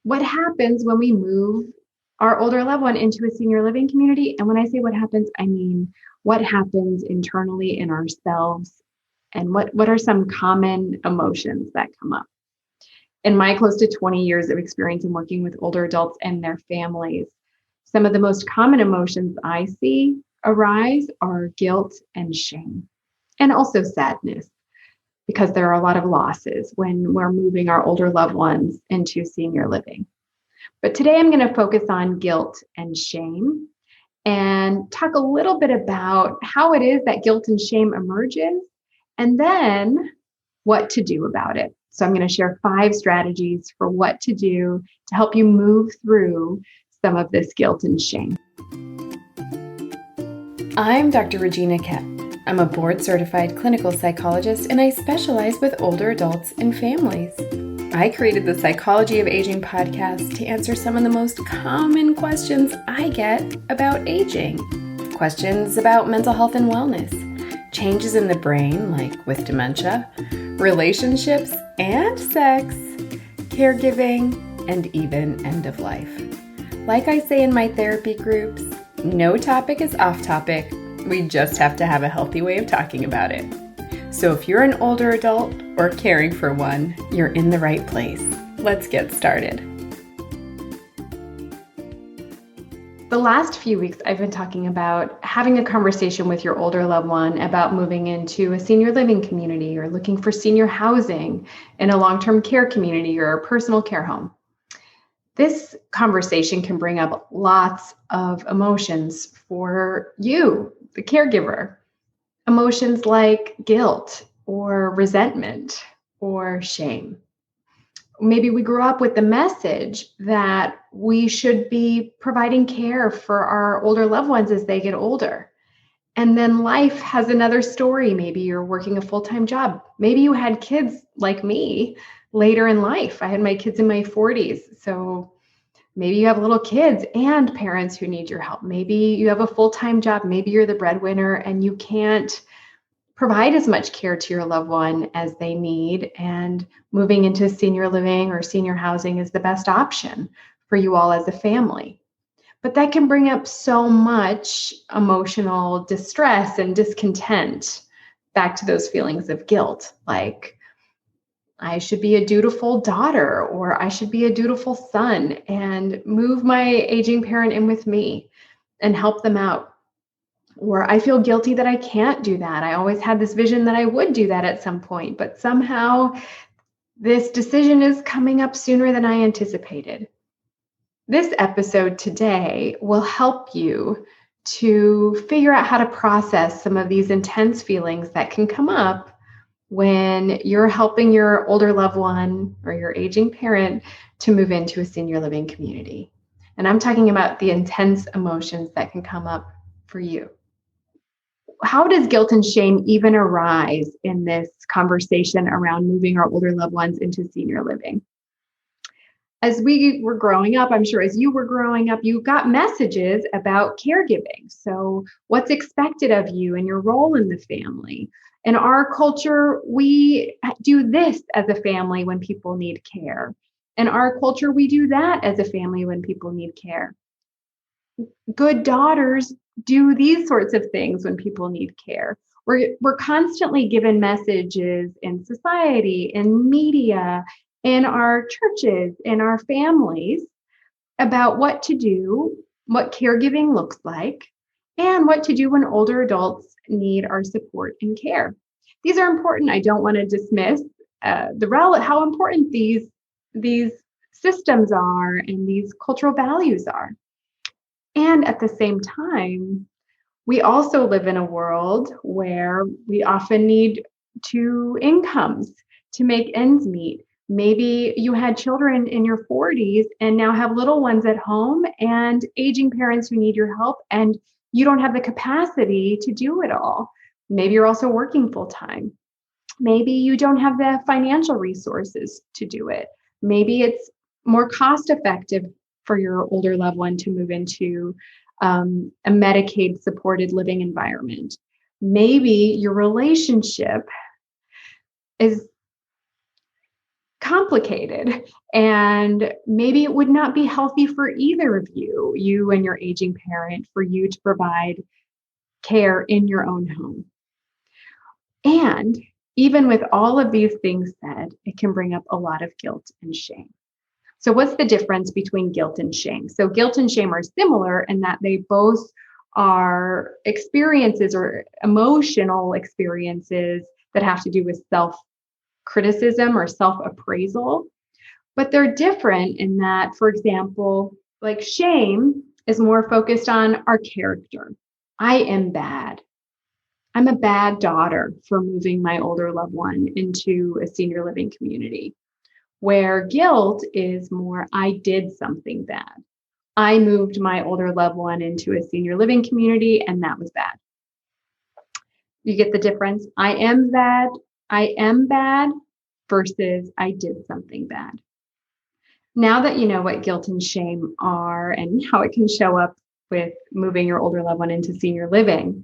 what happens when we move our older loved one into a senior living community. And when I say what happens, I mean what happens internally in ourselves and what are some common emotions that come up. In my close to 20 years of experience in working with older adults and their families, some of the most common emotions I see arise are guilt and shame, and also sadness, because there are a lot of losses when we're moving our older loved ones into senior living. But today I'm going to focus on guilt and shame and talk a little bit about how it is that guilt and shame emerges, and then what to do about it. So I'm going to share 5 strategies for what to do to help you move through some of this guilt and shame. I'm Dr. Regina Kett. I'm a board-certified clinical psychologist, and I specialize with older adults and families. I created the Psychology of Aging podcast to answer some of the most common questions I get about aging. Questions about mental health and wellness, changes in the brain like with dementia, relationships and sex, caregiving, and even end of life. Like I say in my therapy groups, no topic is off topic. We just have to have a healthy way of talking about it. So if you're an older adult or caring for one, you're in the right place. Let's get started. The last few weeks, I've been talking about having a conversation with your older loved one about moving into a senior living community or looking for senior housing in a long-term care community or a personal care home. This conversation can bring up lots of emotions for you, the caregiver. Emotions like guilt or resentment or shame. Maybe we grew up with the message that we should be providing care for our older loved ones as they get older. And then life has another story. Maybe you're working a full-time job. Maybe you had kids like me later in life. I had my kids in my 40s. So maybe you have little kids and parents who need your help. Maybe you have a full-time job. Maybe you're the breadwinner and you can't provide as much care to your loved one as they need. And moving into senior living or senior housing is the best option for you all as a family. But that can bring up so much emotional distress and discontent, back to those feelings of guilt, like I should be a dutiful daughter or I should be a dutiful son and move my aging parent in with me and help them out. Or I feel guilty that I can't do that. I always had this vision that I would do that at some point, but somehow this decision is coming up sooner than I anticipated. This episode today will help you to figure out how to process some of these intense feelings that can come up when you're helping your older loved one or your aging parent to move into a senior living community. And I'm talking about the intense emotions that can come up for you. How does guilt and shame even arise in this conversation around moving our older loved ones into senior living? As we were growing up, I'm sure as you were growing up, you got messages about caregiving. So what's expected of you and your role in the family. In our culture, we do this as a family when people need care. In our culture, we do that as a family when people need care. Good daughters do these sorts of things when people need care. We're constantly given messages in society, in media, in our churches, in our families about what to do, what caregiving looks like, and what to do when older adults need our support and care. These are important. I don't want to dismiss how important these systems are and these cultural values are. And at the same time, we also live in a world where we often need 2 incomes to make ends meet. Maybe you had children in your 40s and now have little ones at home and aging parents who need your help, and you don't have the capacity to do it all. Maybe you're also working full time. Maybe you don't have the financial resources to do it. Maybe it's more cost effective for your older loved one to move into a Medicaid supported living environment. Maybe your relationship is complicated, and maybe it would not be healthy for either of you and your aging parent, for you to provide care in your own home. And even with all of these things said, it can bring up a lot of guilt and shame. So, what's the difference between guilt and shame? So, guilt and shame are similar in that they both are experiences or emotional experiences that have to do with self criticism or self appraisal. But they're different in that, for example, like shame is more focused on our character. I am bad. I'm a bad daughter for moving my older loved one into a senior living community. Where guilt is more, I did something bad. I moved my older loved one into a senior living community, and that was bad. You get the difference? I am bad versus I did something bad. Now that you know what guilt and shame are and how it can show up with moving your older loved one into senior living,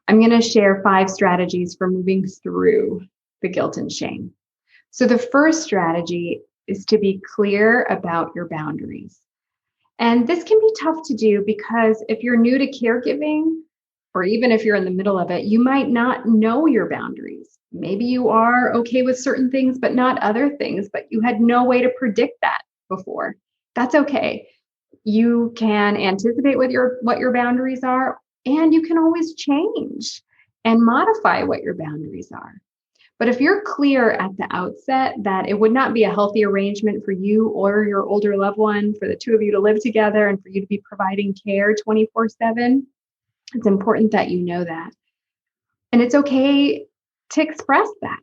I'm going to share 5 strategies for moving through the guilt and shame. So the first strategy is to be clear about your boundaries. And this can be tough to do because if you're new to caregiving, or even if you're in the middle of it, you might not know your boundaries. Maybe you are okay with certain things, but not other things, but you had no way to predict that before. That's okay. You can anticipate what your boundaries are, and you can always change and modify what your boundaries are. But if you're clear at the outset that it would not be a healthy arrangement for you or your older loved one, for the two of you to live together and for you to be providing care 24/7, it's important that you know that. And it's okay to express that.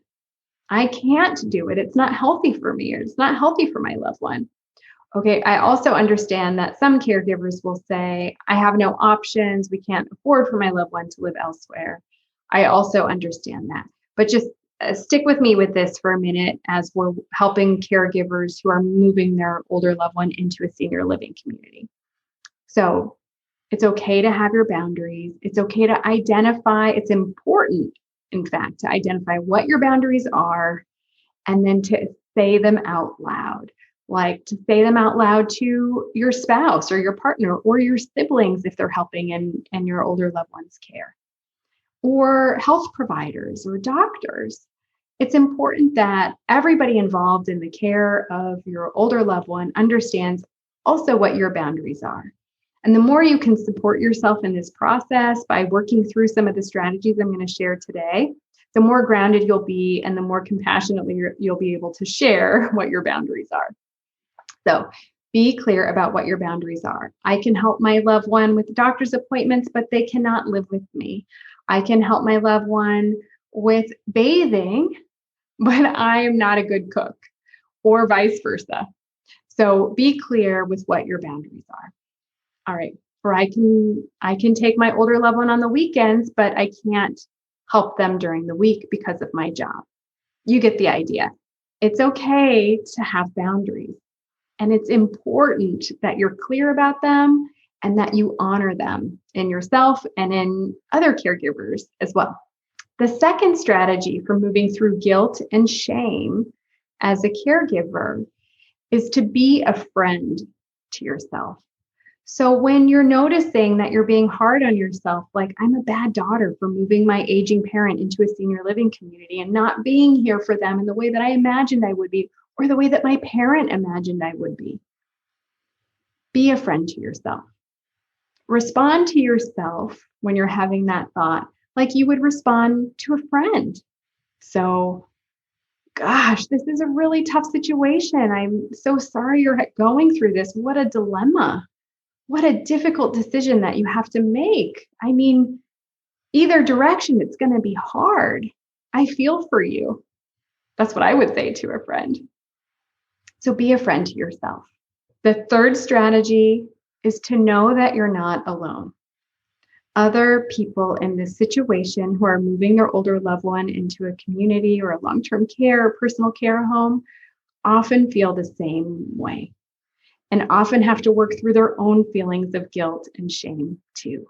I can't do it. It's not healthy for me, or it's not healthy for my loved one. Okay, I also understand that some caregivers will say, I have no options. We can't afford for my loved one to live elsewhere. I also understand that. But just stick with me with this for a minute as we're helping caregivers who are moving their older loved one into a senior living community. So it's okay to have your boundaries. It's okay to identify. It's important, in fact, to identify what your boundaries are and then to say them out loud. Like to say them out loud to your spouse or your partner or your siblings if they're helping in your older loved one's care, or health providers or doctors. It's important that everybody involved in the care of your older loved one understands also what your boundaries are. And the more you can support yourself in this process by working through some of the strategies I'm going to share today, the more grounded you'll be and the more compassionately you'll be able to share what your boundaries are. So be clear about what your boundaries are. I can help my loved one with doctor's appointments, but they cannot live with me. I can help my loved one with bathing, but I am not a good cook, or vice versa. So be clear with what your boundaries are. All right. Or I can take my older loved one on the weekends, but I can't help them during the week because of my job. You get the idea. It's okay to have boundaries. And it's important that you're clear about them and that you honor them in yourself and in other caregivers as well. The second strategy for moving through guilt and shame as a caregiver is to be a friend to yourself. So when you're noticing that you're being hard on yourself, like I'm a bad daughter for moving my aging parent into a senior living community and not being here for them in the way that I imagined I would be, or the way that my parent imagined I would be a friend to yourself. Respond to yourself when you're having that thought like you would respond to a friend. So, gosh, this is a really tough situation. I'm so sorry you're going through this. What a dilemma. What a difficult decision that you have to make. I mean, either direction, it's going to be hard. I feel for you. That's what I would say to a friend. So be a friend to yourself. The third strategy is to know that you're not alone. Other people in this situation who are moving their older loved one into a community or a long-term care or personal care home often feel the same way and often have to work through their own feelings of guilt and shame too.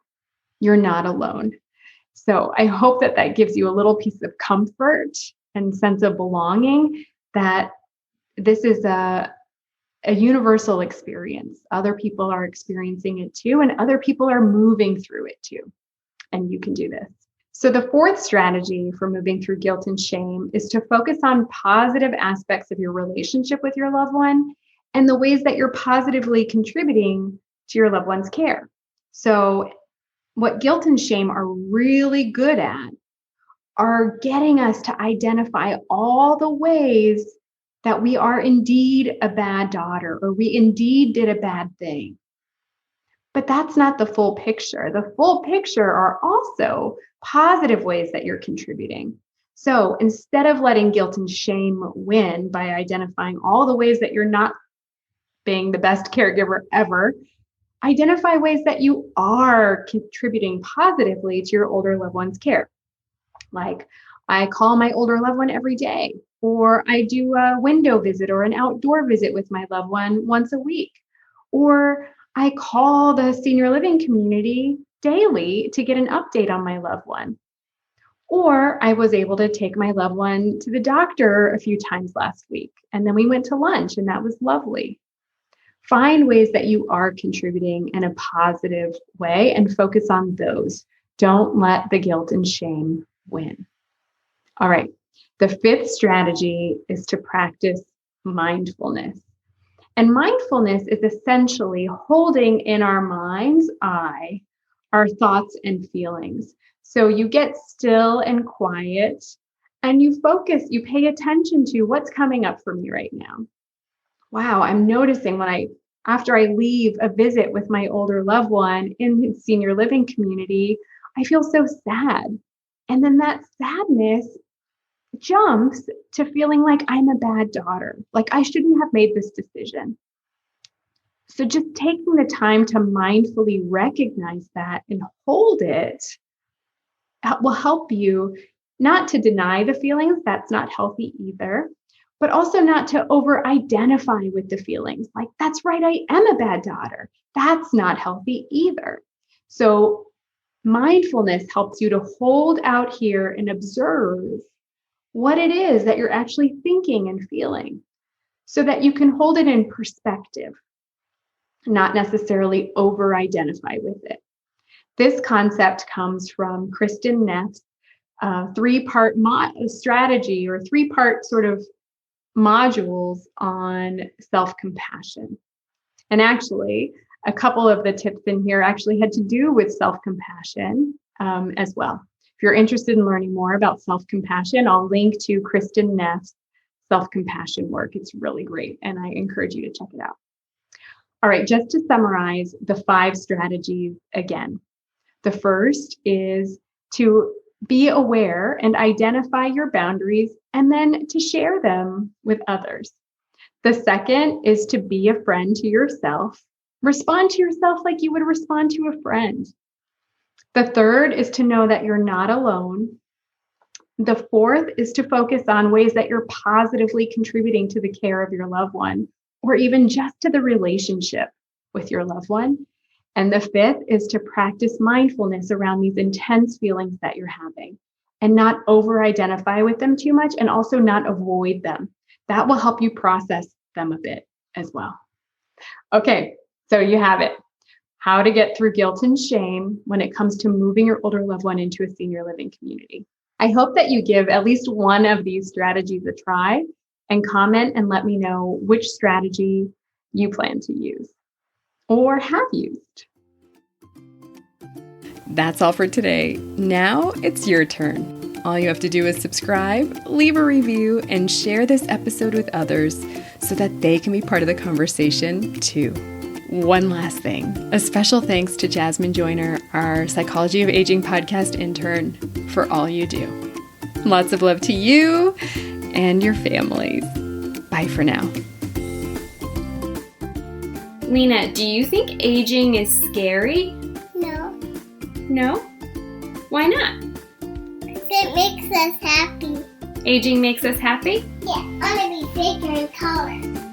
You're not alone. So I hope that gives you a little piece of comfort and sense of belonging, that this is a universal experience. Other people are experiencing it too, and other people are moving through it too. And you can do this. So the fourth strategy for moving through guilt and shame is to focus on positive aspects of your relationship with your loved one and the ways that you're positively contributing to your loved one's care. So what guilt and shame are really good at are getting us to identify all the ways that we are indeed a bad daughter or we indeed did a bad thing. But that's not the full picture. The full picture are also positive ways that you're contributing. So instead of letting guilt and shame win by identifying all the ways that you're not being the best caregiver ever, identify ways that you are contributing positively to your older loved one's care. Like, I call my older loved one every day, or I do a window visit or an outdoor visit with my loved one once a week, or I call the senior living community daily to get an update on my loved one. Or I was able to take my loved one to the doctor a few times last week, and then we went to lunch, and that was lovely. Find ways that you are contributing in a positive way and focus on those. Don't let the guilt and shame win. All right. The fifth strategy is to practice mindfulness. And mindfulness is essentially holding in our mind's eye our thoughts and feelings. So you get still and quiet and you focus, you pay attention to what's coming up for me right now. Wow, I'm noticing after I leave a visit with my older loved one in the senior living community, I feel so sad. And then that sadness jumps to feeling like I'm a bad daughter, like I shouldn't have made this decision. So just taking the time to mindfully recognize that and hold it will help you not to deny the feelings, that's not healthy either, but also not to over-identify with the feelings. Like, that's right, I am a bad daughter. That's not healthy either. So mindfulness helps you to hold out here and observe what it is that you're actually thinking and feeling so that you can hold it in perspective, not necessarily over-identify with it. This concept comes from Kristin Neff's three-part strategy or three-part sort of modules on self-compassion. And actually, a couple of the tips in here actually had to do with self-compassion as well. If you're interested in learning more about self-compassion, I'll link to Kristin Neff's self-compassion work. It's really great, and I encourage you to check it out. All right, just to summarize the 5 strategies again. The first is to be aware and identify your boundaries and then to share them with others. The second is to be a friend to yourself. Respond to yourself like you would respond to a friend. The third is to know that you're not alone. The fourth is to focus on ways that you're positively contributing to the care of your loved one, or even just to the relationship with your loved one. And the fifth is to practice mindfulness around these intense feelings that you're having and not over-identify with them too much and also not avoid them. That will help you process them a bit as well. Okay, so you have it. How to get through guilt and shame when it comes to moving your older loved one into a senior living community. I hope that you give at least one of these strategies a try and comment and let me know which strategy you plan to use or have used. That's all for today. Now it's your turn. All you have to do is subscribe, leave a review, and share this episode with others so that they can be part of the conversation too. One last thing, a special thanks to Jasmine Joyner, our Psychology of Aging podcast intern, for all you do. Lots of love to you and your families. Bye for now. Lena, do you think aging is scary? No, No? Why not? it makes us happy. Aging makes us happy? Yeah, I want to be bigger and taller.